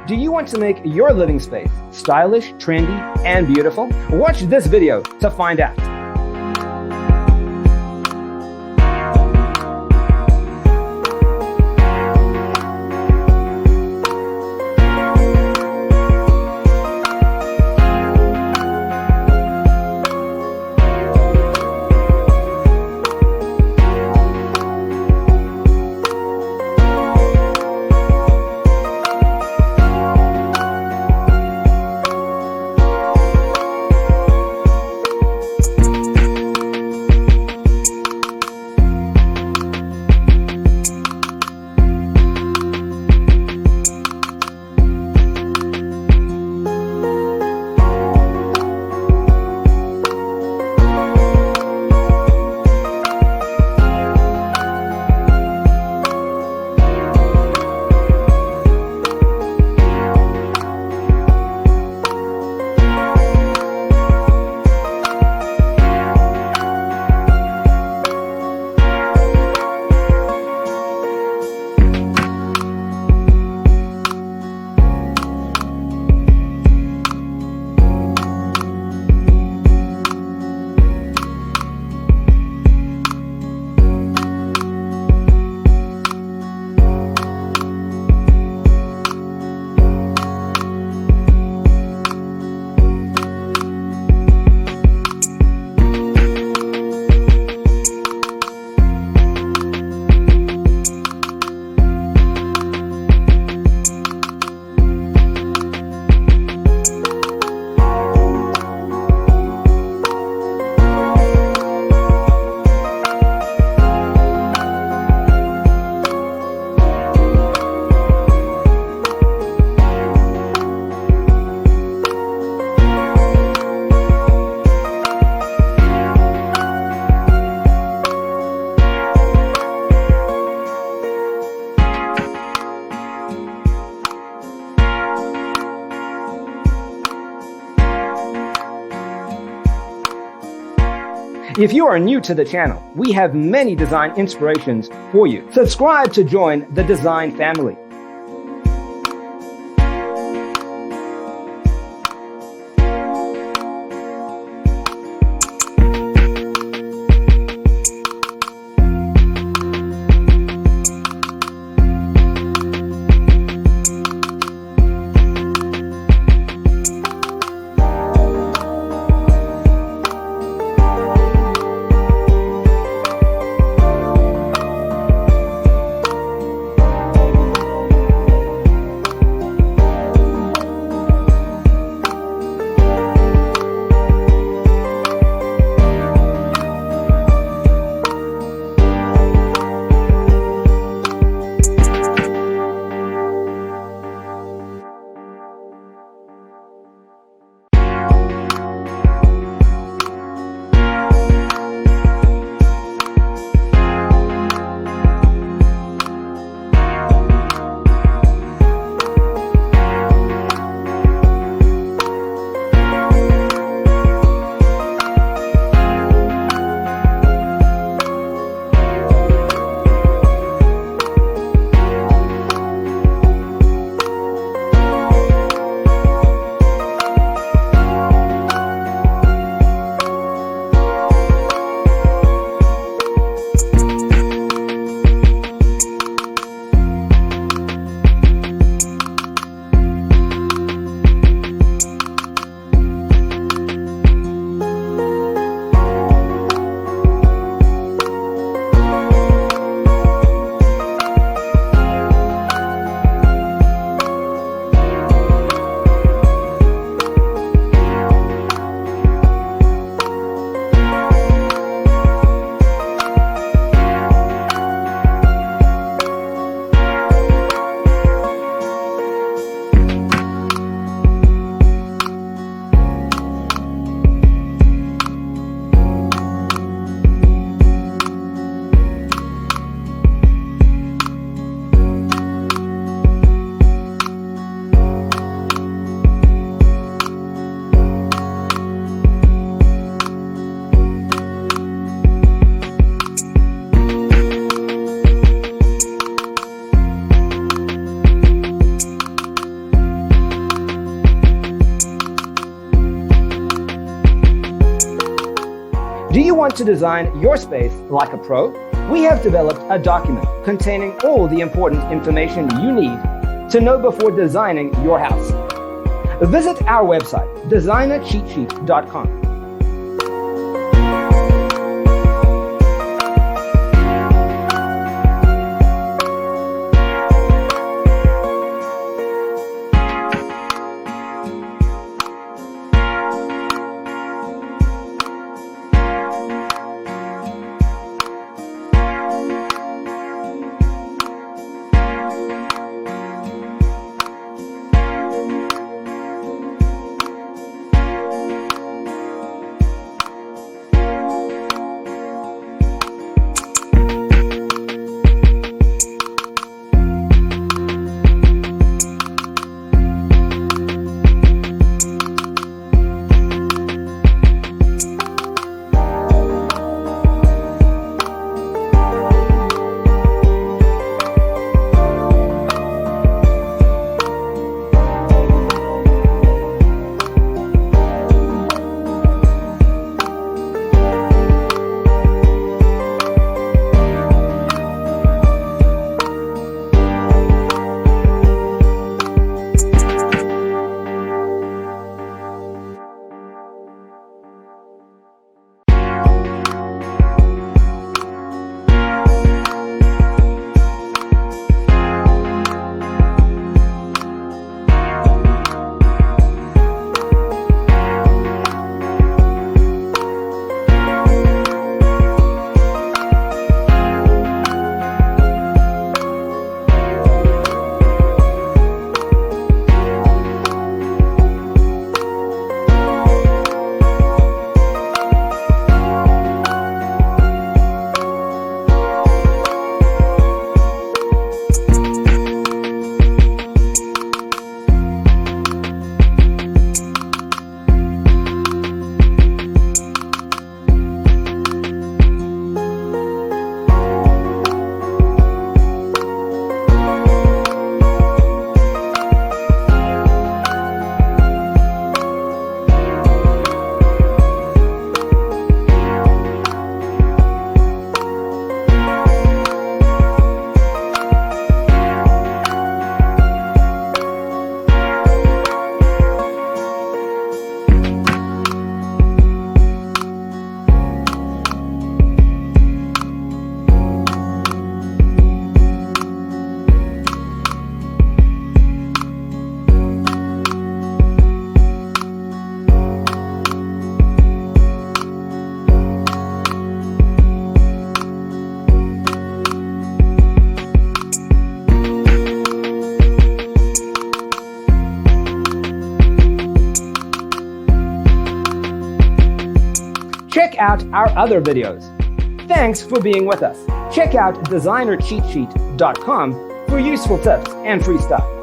Do you want to make your living space stylish, trendy, and beautiful? Watch this video to find out. If you are new to the channel, we have many design inspirations for you. Subscribe to join the design family. Do you want to design your space like a pro? We have developed a document containing all the important information you need to know before designing your house. Visit our website, designercheatsheet.com. Check out our other videos. Thanks for being with us. Check out designercheatsheet.com for useful tips and free stuff.